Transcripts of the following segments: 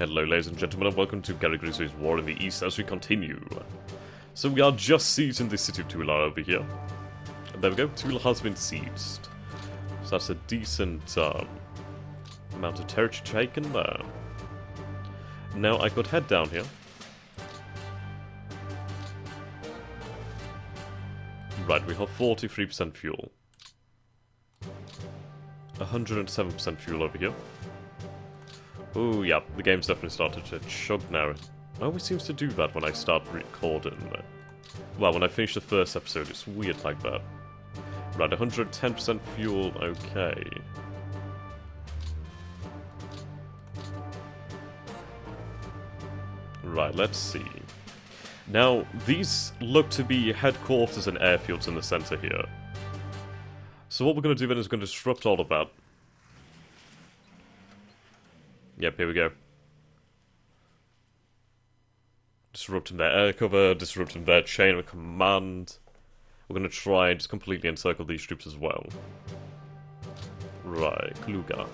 Hello ladies and gentlemen and welcome to Grigsby's War in the East as we continue. So we are just sieging the city of Tula over here. And there we go, Tula has been sieged. So that's a decent amount of territory taken there. Now I could head down here. Right, we have 43% fuel. 107% fuel over here. Oh, yeah, the game's definitely started to chug now. It always seems to do that when I start recording. Well, when I finish the first episode, it's weird like that. Right, 110% fuel, okay. Right, let's see. Now, these look to be headquarters and airfields in the center here. So what we're going to do then is going to disrupt all of that. Yep, here we go. Disrupting their air cover, disrupting their chain of command. We're going to try and just completely encircle these troops as well. Right, Kluga.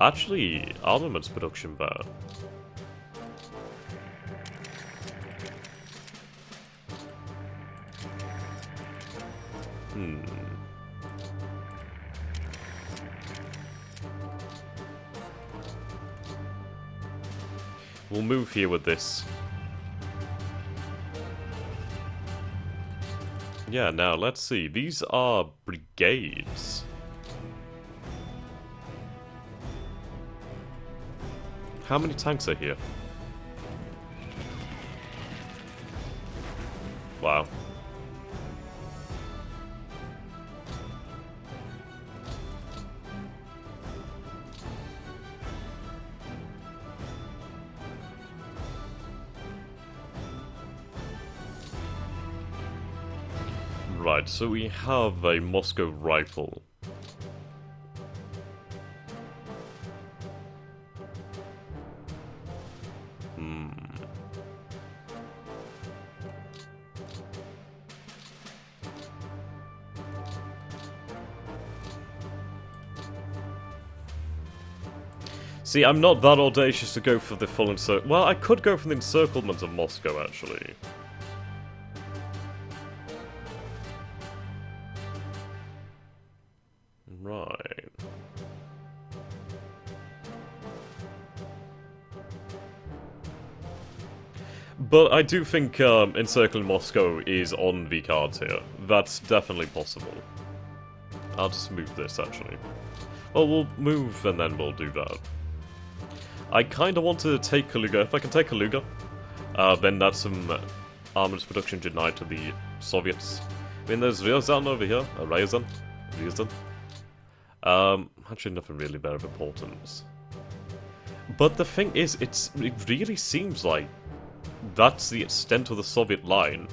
Actually, armaments production there. We'll move here with this. Yeah, now let's see. These are brigades. How many tanks are here? Wow. Right, so we have a Moscow rifle. See, I'm not that audacious to go for the full encirclement. Well, I could go for the encirclement of Moscow, actually. Right. But I do think encircling Moscow is on the cards here. That's definitely possible. I'll just move this, actually. Well, we'll move and then we'll do that. I kind of want to take Kaluga. If I can take Kaluga, then that's some armaments production denied to the Soviets. I mean, there's Ryazan over here. Ryazan. Actually nothing really there of importance. But the thing is, it really seems like that's the extent of the Soviet line.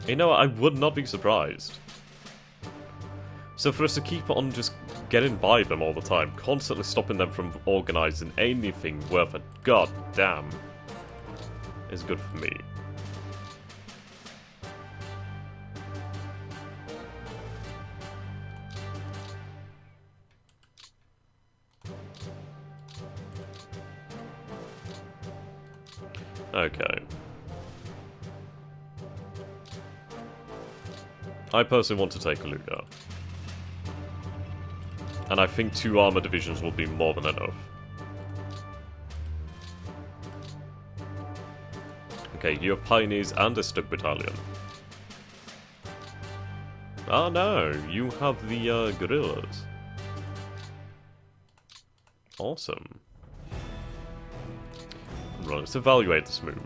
You know, I would not be surprised. So for us to keep on just getting by them all the time, constantly stopping them from organising anything worth a goddamn, is good for me. Okay. I personally want to take Kaluga. And I think 2 armor divisions will be more than enough. Okay, you have Pioneers and a Stug Battalion. Oh no, you have the Guerrillas. Awesome. Right, let's evaluate this move.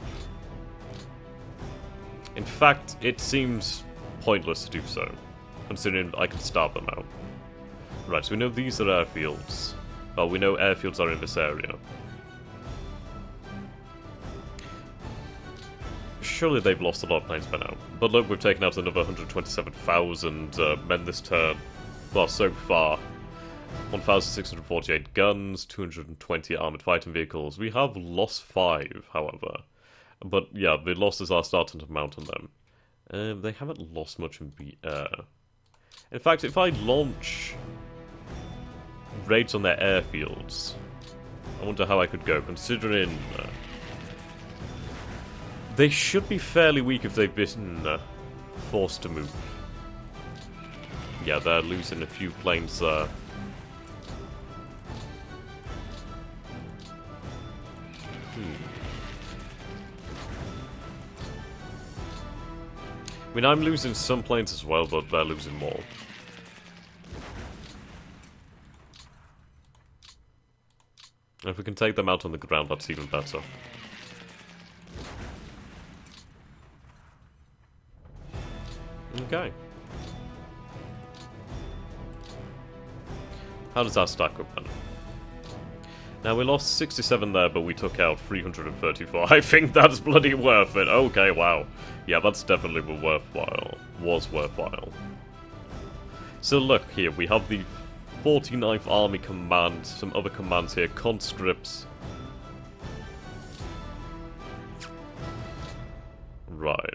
In fact, it seems pointless to do so, considering I can starve them out. Right, so we know these are airfields. Well, we know airfields are in this area. Surely they've lost a lot of planes by now. But look, we've taken out another 127,000 men this turn. Well, so far. 1,648 guns, 220 armoured fighting vehicles. We have lost 5, however. But yeah, the losses are starting to mount on them. They haven't lost much in the air. In fact, if I launch raids on their airfields. I wonder how I could go, considering... they should be fairly weak if they've been forced to move. Yeah, they're losing a few planes there. I mean, I'm losing some planes as well, but they're losing more. If we can take them out on the ground, that's even better. Okay. How does that stack up then? Now, we lost 67 there, but we took out 334. I think that's bloody worth it. Okay, wow. Yeah, that's definitely worthwhile. Was worthwhile. So look here, we have the 49th Army Command, some other commands here, conscripts. Right.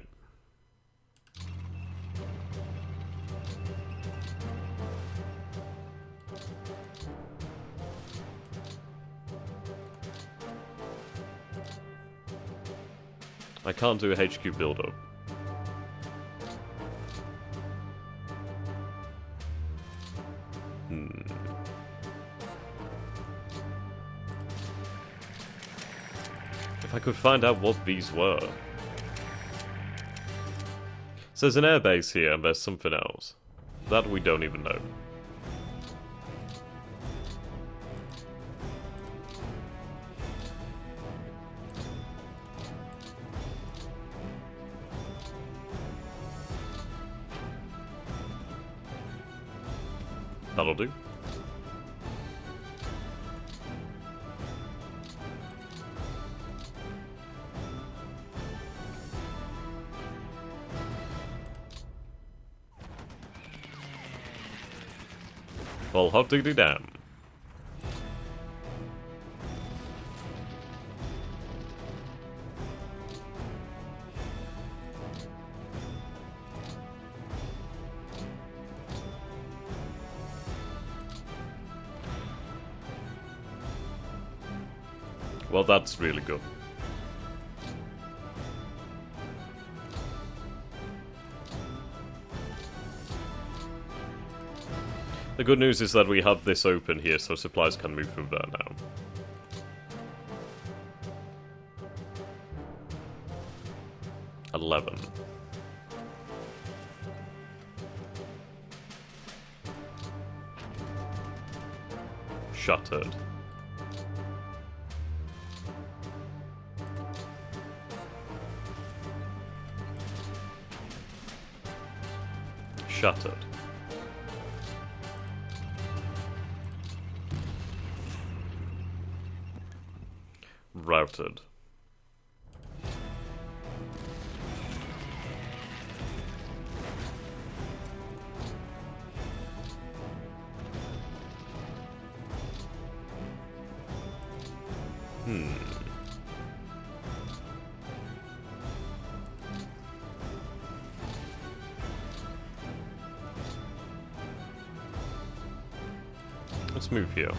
I can't do a HQ build-up. If I could find out what these were. So there's an airbase here and there's something else. That we don't even know. That'll do. Well, hot diggity damn. Well, that's really good. The good news is that we have this open here, so supplies can move through there now. $11. Shuttered. Shuttered. Routed. Let's move here.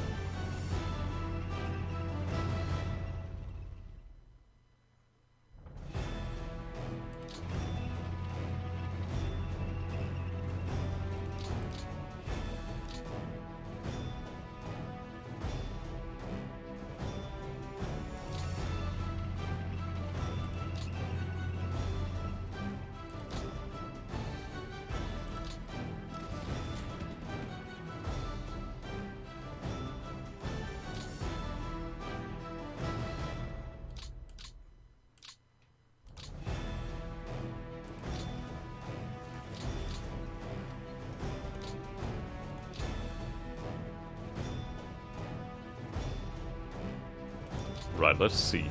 Right, let's see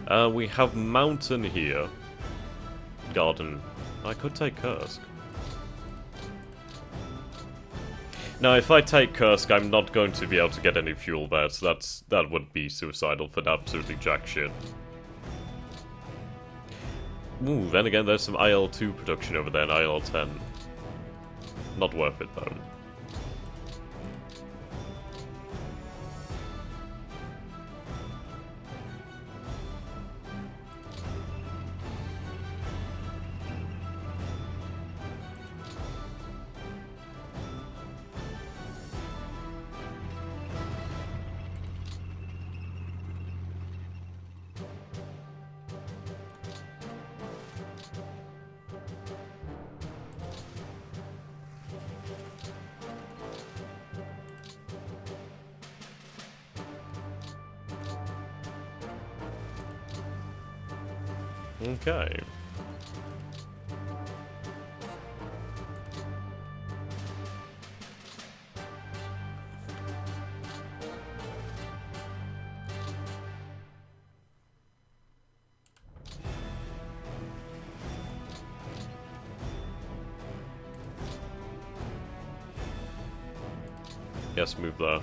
here. We have mountain here. Garden. I could take Kursk. Now, if I take Kursk, I'm not going to be able to get any fuel there, so that would be suicidal for absolutely jack shit. Ooh, then again, there's some IL-2 production over there and IL-10. Not worth it, though. Okay. Yes, move there.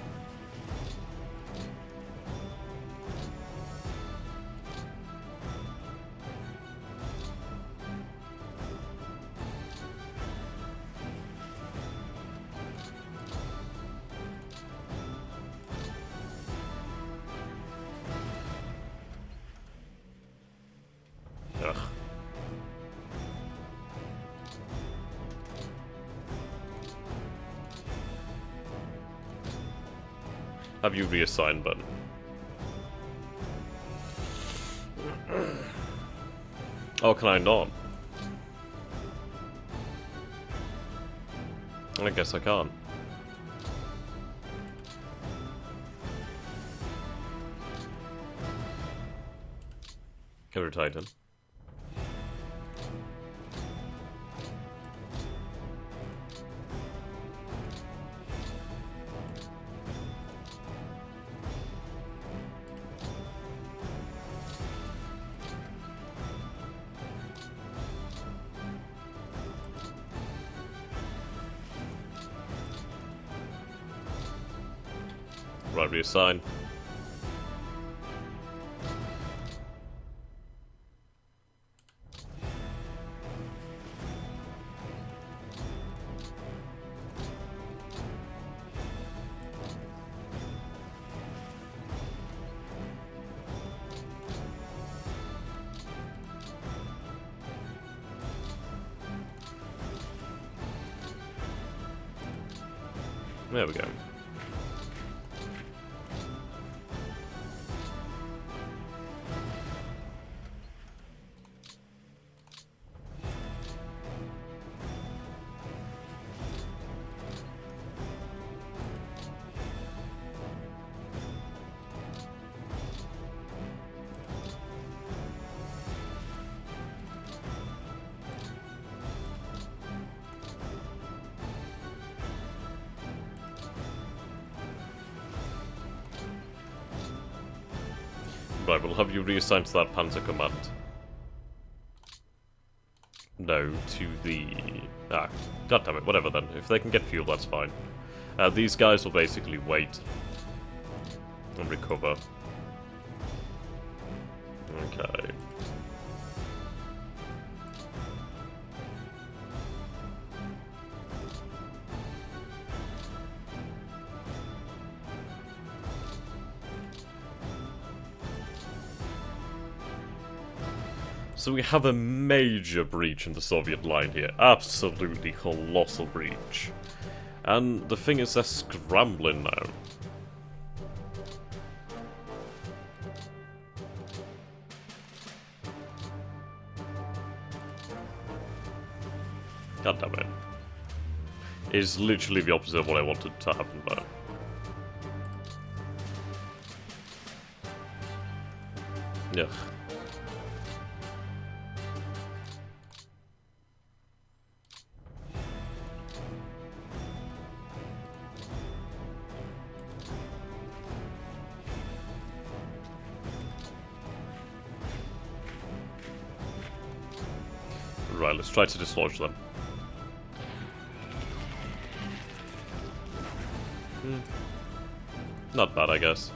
Ugh. Have you reassigned button? Oh, can I not? I guess I can't. Cover Titan. Right, reassign. There we go. Right, we'll have you reassigned to that Panzer command. No, to the... Ah, goddammit, whatever then. If they can get fuel, that's fine. These guys will basically wait and recover. Okay. So we have a major breach in the Soviet line here. Absolutely colossal breach. And the thing is, they're scrambling now. God damn it. It's literally the opposite of what I wanted to happen there. Ugh. Right, let's try to dislodge them. Not bad, I guess.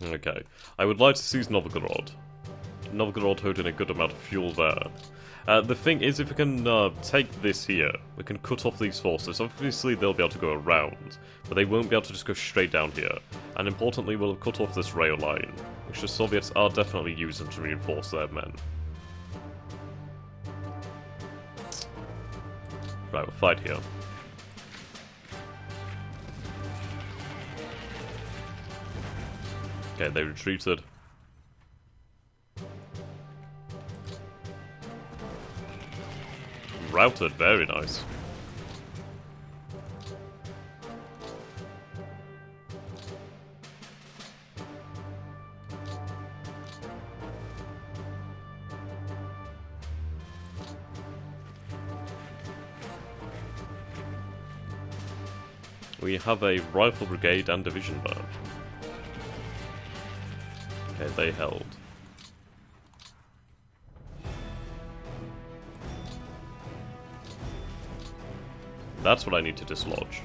Okay. I would like to seize Novgorod. Novgorod holding a good amount of fuel there. The thing is, if we can take this here, we can cut off these forces. Obviously, they'll be able to go around, but they won't be able to just go straight down here. And importantly, we'll have cut off this rail line, which the Soviets are definitely using to reinforce their men. Right, we'll fight here. Okay, they retreated. Routed, very nice. We have a rifle brigade and division there. Okay, they held. That's what I need to dislodge.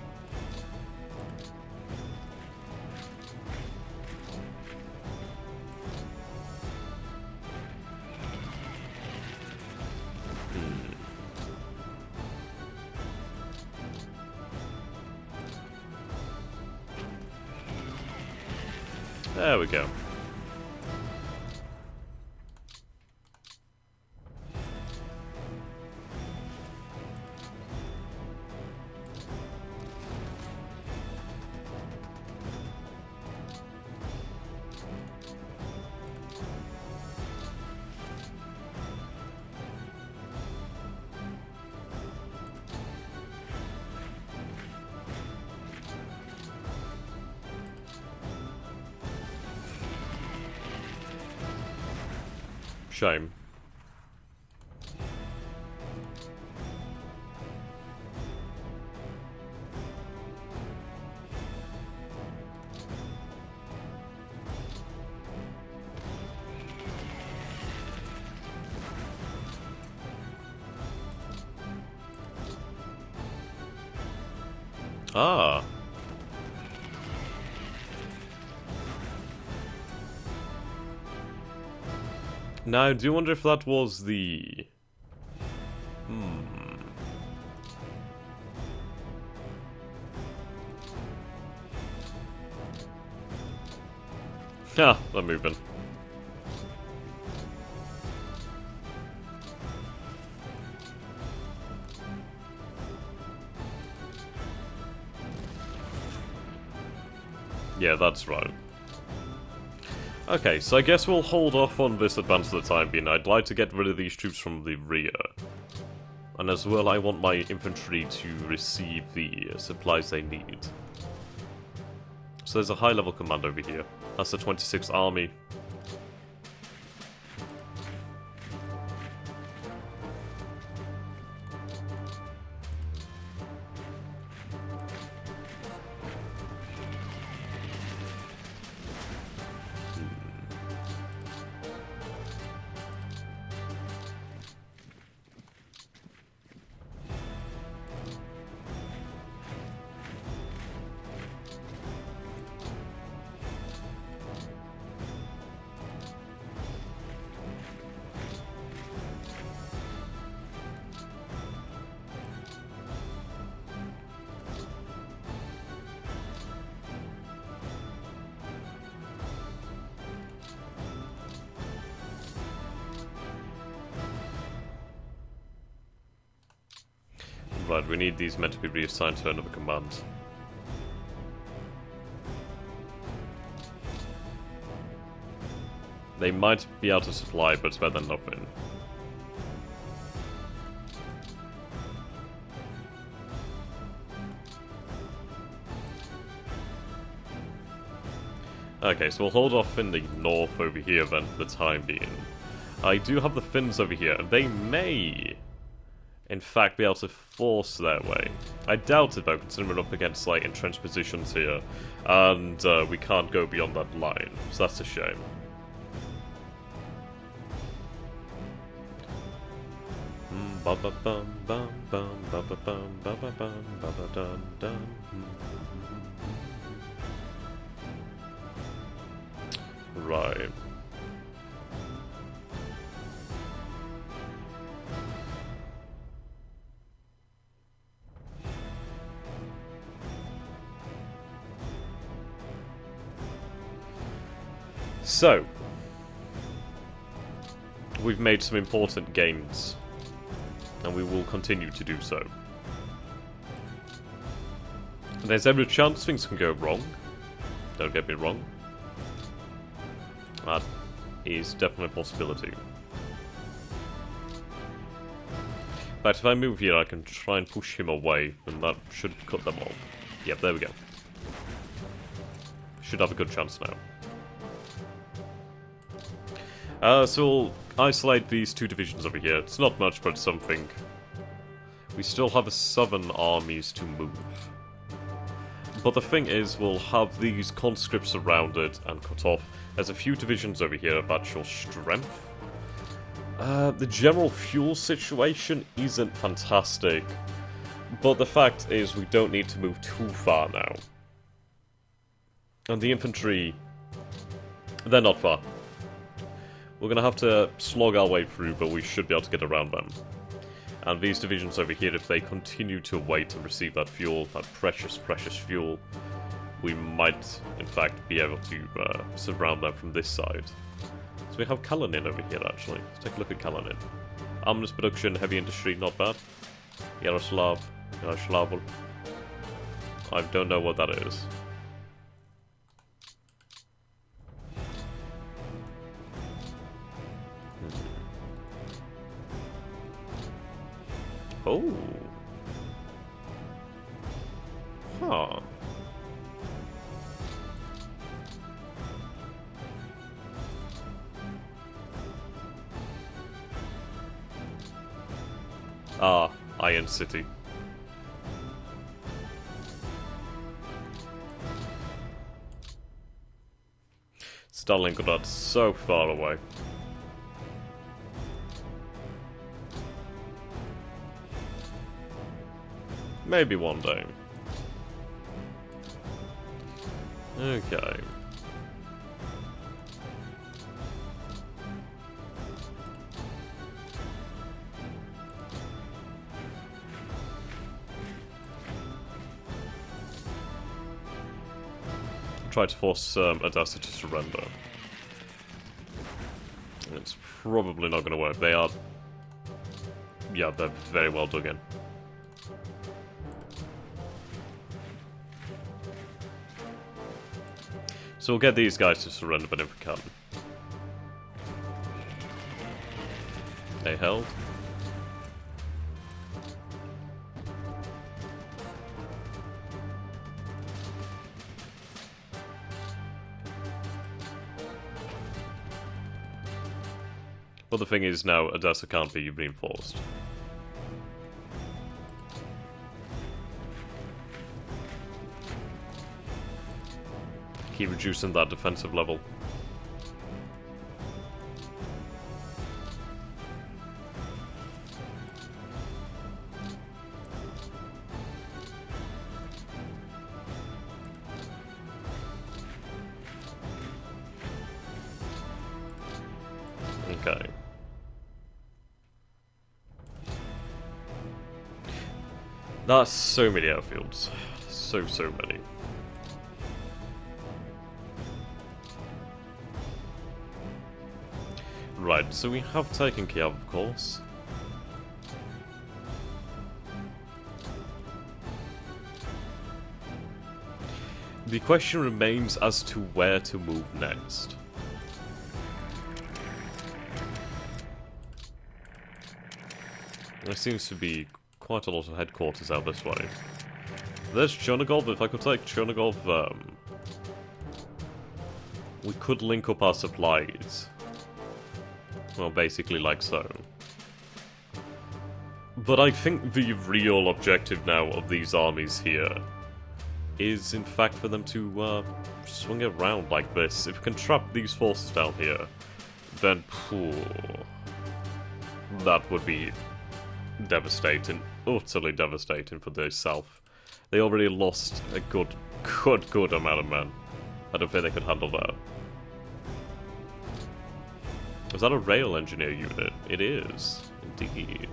There we go. Shame. Ah. Now, do you wonder if that was the... Ah, they're moving. Yeah, that's right. Okay, so I guess we'll hold off on this advance for the time being. I'd like to get rid of these troops from the rear. And as well, I want my infantry to receive the supplies they need. So there's a high-level command over here. That's the 26th Army. Right, we need these men to be reassigned to another command. They might be out of supply, but it's better than nothing. Okay, so we'll hold off in the north over here then for the time being. I do have the Finns over here, and they may, in fact, be able to force their way. I doubt it though, considering we're up against like entrenched positions here, and we can't go beyond that line, so that's a shame. Right. So, we've made some important gains, and we will continue to do so. There's every chance things can go wrong, don't get me wrong. That is definitely a possibility. In fact, if I move here, I can try and push him away, and that should cut them off. Yep, there we go. Should have a good chance now. So we'll isolate these two divisions over here. It's not much, but something. We still have 7 armies to move. But the thing is, we'll have these conscripts surrounded and cut off. There's a few divisions over here of actual strength. The general fuel situation isn't fantastic. But the fact is, we don't need to move too far now. And the infantry, they're not far. We're going to have to slog our way through, but we should be able to get around them. And these divisions over here, if they continue to wait and receive that fuel, that precious, precious fuel, we might, in fact, be able to surround them from this side. So we have Kalanin over here, actually. Let's take a look at Kalanin. Armaments production, heavy industry, not bad. Yaroslav, Yaroslavl. I don't know what that is. Oh. Huh. Ah, Iron City. Stalingrad, so far away. Maybe one day. Okay. Try to force Odessa to surrender. It's probably not going to work. They are... Yeah, they're very well dug in. So we'll get these guys to surrender, but if we can. They held. But the thing is now, Odessa can't be reinforced. Keep reducing that defensive level. Okay. That's so many airfields. So many. Right, so we have taken Kiev, of course. The question remains as to where to move next. There seems to be quite a lot of headquarters out this way. There's Chernigov. If I could take Chernigov, we could link up our supplies. Well, basically like so. But I think the real objective now of these armies here is, in fact, for them to swing around like this. If we can trap these forces down here, then that would be devastating, utterly devastating for the South. They already lost a good amount of men. I don't think they could handle that. Is that a rail engineer unit? It is, indeed.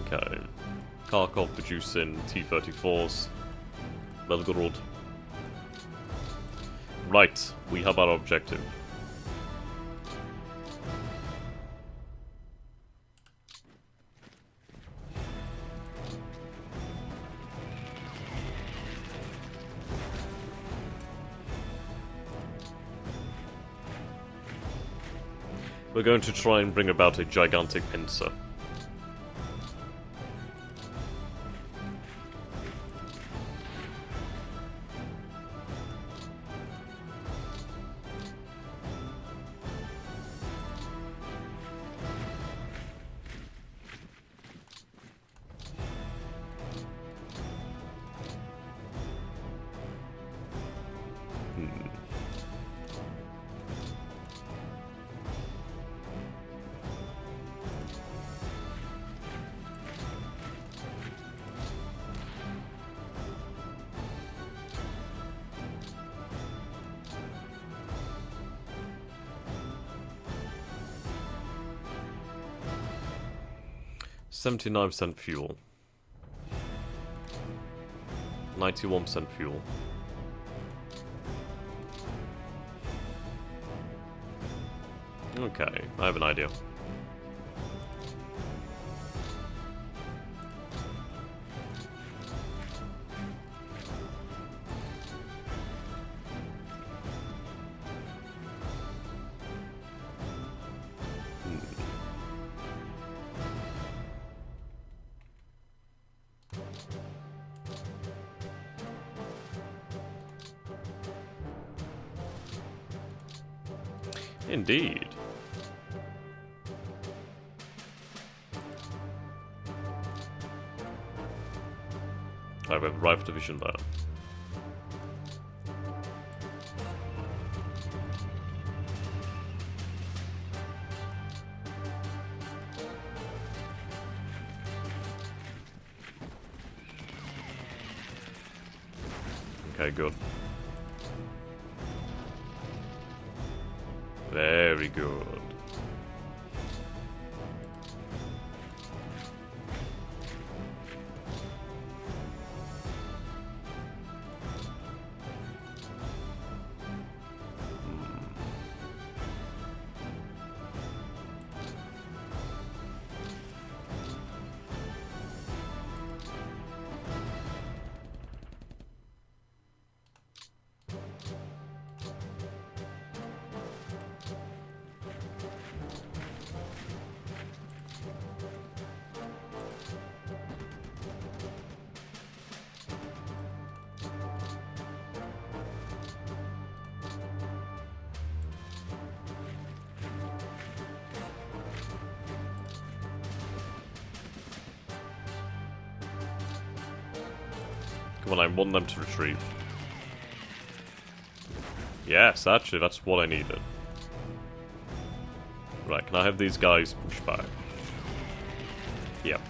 Okay. Kharkov producing T-34s. Belgorod. Right, we have our objective. We're going to try and bring about a gigantic pincer. $79 fuel. 91% fuel. Okay, I have an idea. Indeed. I have a rifle division there. Okay, good. Very good. Come on, I want them to retreat. Yes, actually, that's what I needed. Right, can I have these guys push back? Yep.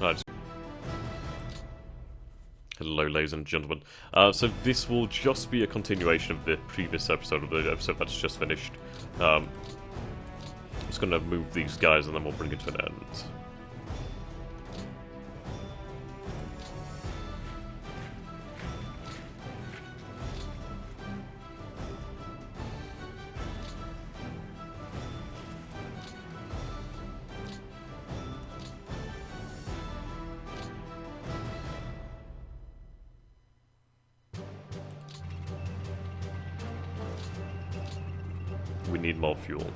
Right. Hello, ladies and gentlemen. So this will just be a continuation of the previous episode, of the episode that's just finished. I'm just gonna move these guys and then we'll bring it to an end. need more fuel.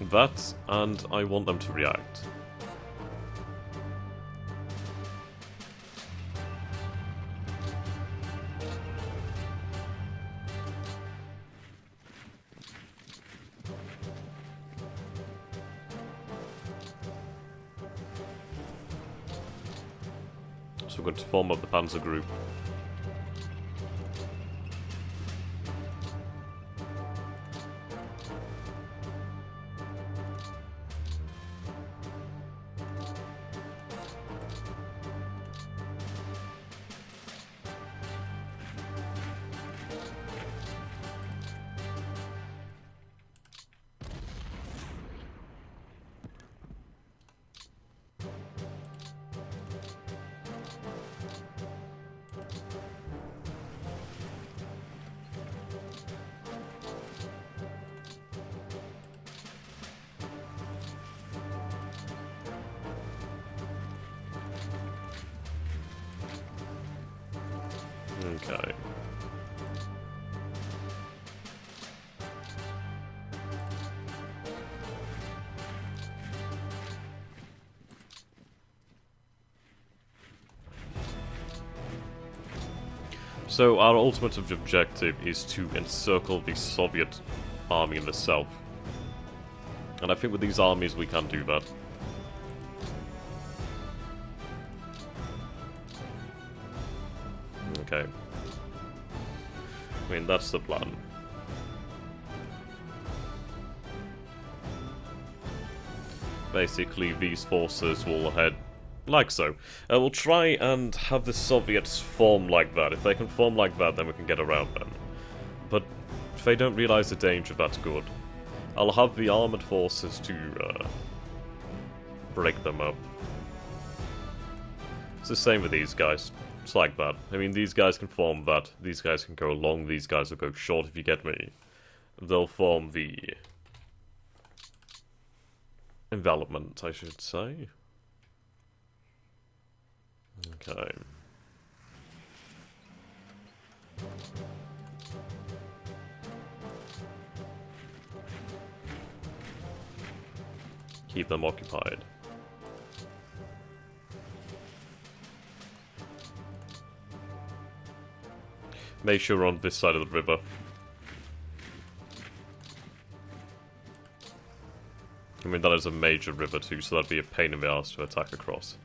That, and I want them to react. So we're going to form up the Panzer group. Okay. So our ultimate objective is to encircle the Soviet army in the south. And I think with these armies we can do that. Okay. I mean, that's the plan. Basically, these forces will head like so. We'll try and have the Soviets form like that. If they can form like that, then we can get around them. But if they don't realize the danger, that's good. I'll have the armored forces to break them up. It's the same with these guys. It's like that. I mean, these guys can form that. These guys can go long. These guys will go short, if you get me. They'll form the envelopment, I should say. Okay. Keep them occupied. Make sure we're on this side of the river. I mean, that is a major river too, so that'd be a pain in the ass to attack across.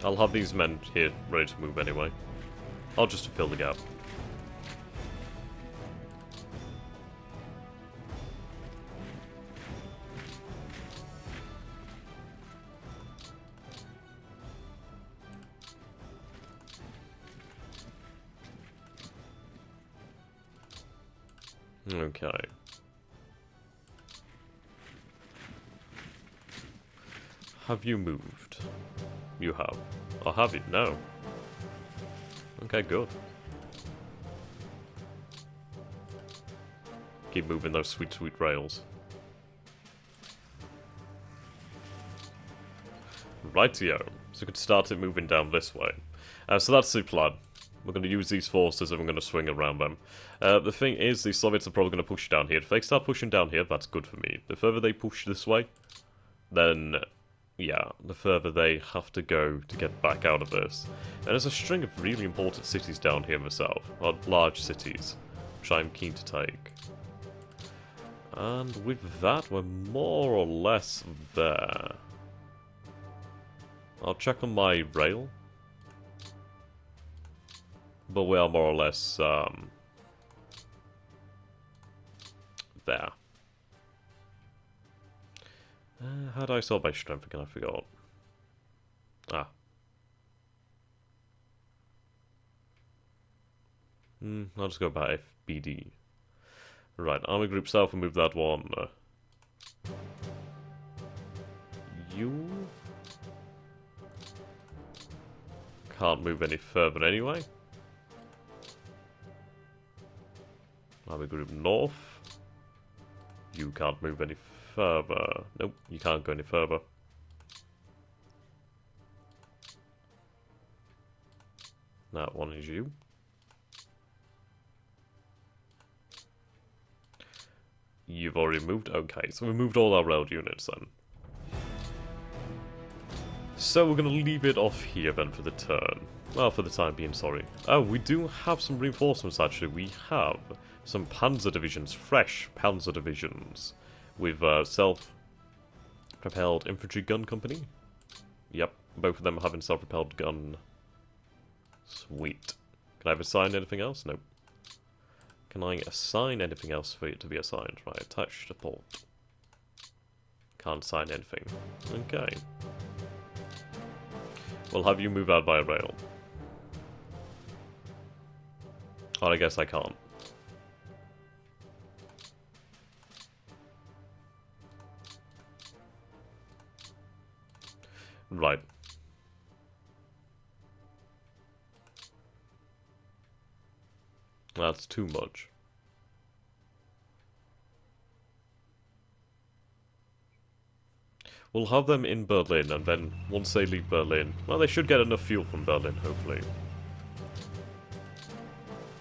I'll have these men here ready to move anyway. I'll just fill the gap. Okay. Have you moved? You have. Or have you? No. Okay, good. Keep moving those sweet, sweet rails. Rightio. So we could start it moving down this way. So that's the plan. We're going to use these forces and we're going to swing around them. The thing is, the Soviets are probably going to push down here. If they start pushing down here, that's good for me. The further they push this way, then, yeah, the further they have to go to get back out of this. And there's a string of really important cities down here in the south, or large cities, which I'm keen to take. And with that, we're more or less there. I'll check on my rail. But we are more or less, there. How do I sort by strength again? I forgot. Ah. I'll just go by FBD. Right, Army Group South, and move that one. You can't move any further anyway. Army Group North. You can't move any further. Nope, you can't go any further. That one is you. You've already moved? Okay, so we moved all our railed units then. So we're going to leave it off here then for the turn. Well, for the time being, sorry. Oh, we do have some reinforcements actually. We have some panzer divisions, fresh panzer divisions, with self-propelled infantry gun company. Yep, both of them having self-propelled gun. Sweet. Can I have assigned anything else? Nope. Can I assign anything else for it to be assigned? Right, attach to port. Can't assign anything. Okay. We'll have you move out via rail. Oh, I guess I can't. Right. That's too much. We'll have them in Berlin, and then once they leave Berlin, well, they should get enough fuel from Berlin, hopefully.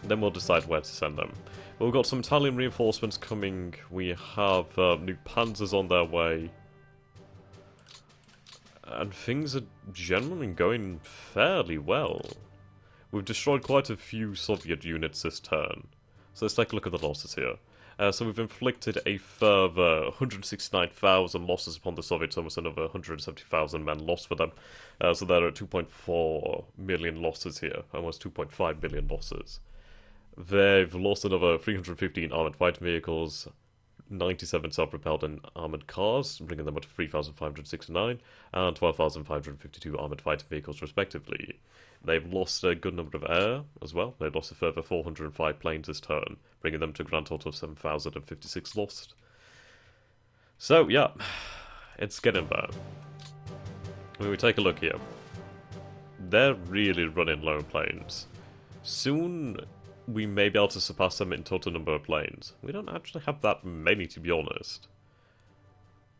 Then we'll decide where to send them. But we've got some Italian reinforcements coming. We have new panzers on their way. And things are generally going fairly well. We've destroyed quite a few Soviet units this turn. So let's take a look at the losses here. So we've inflicted a further 169,000 losses upon the Soviets, almost another 170,000 men lost for them. So they're at 2.4 million losses here, almost 2.5 million losses. They've lost another 315 armoured fighting vehicles, 97 self-propelled and armoured cars, bringing them up to 3,569, and 12,552 armoured fighting vehicles respectively. They've lost a good number of air as well. They've lost a further 405 planes this turn, bringing them to a grand total of 7,056 lost. So, yeah, it's getting bad. When we take a look here, they're really running low on planes. Soon, we may be able to surpass them in total number of planes. We don't actually have that many, to be honest.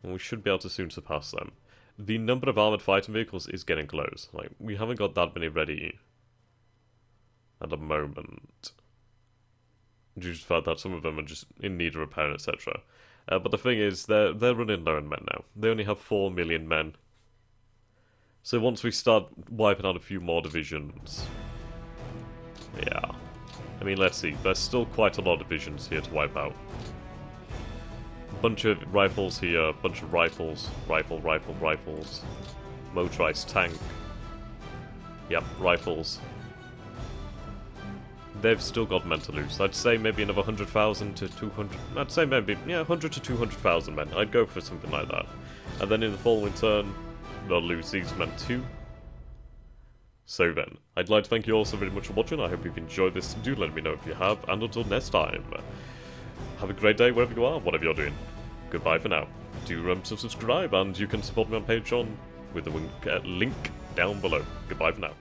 And we should be able to soon surpass them. The number of armoured fighting vehicles is getting close. Like, we haven't got that many ready at the moment, due to the fact that some of them are just in need of repair, etc. But the thing is, they're running low on men now. They only have 4 million men. So once we start wiping out a few more divisions... Yeah. I mean, let's see. There's still quite a lot of divisions here to wipe out. Bunch of rifles here, bunch of rifles, rifles, motorized tank. Yep, rifles. They've still got men to lose. I'd say maybe another 100,000 to 200. I'd say maybe 100 to 200,000 men. I'd go for something like that. And then in the following turn, they'll lose these men too. So then, I'd like to thank you all so very much for watching. I hope you've enjoyed this. Do let me know if you have, and until next time, have a great day wherever you are, whatever you're doing. Goodbye for now. Do remember to subscribe, and you can support me on Patreon with the link down below. Goodbye for now.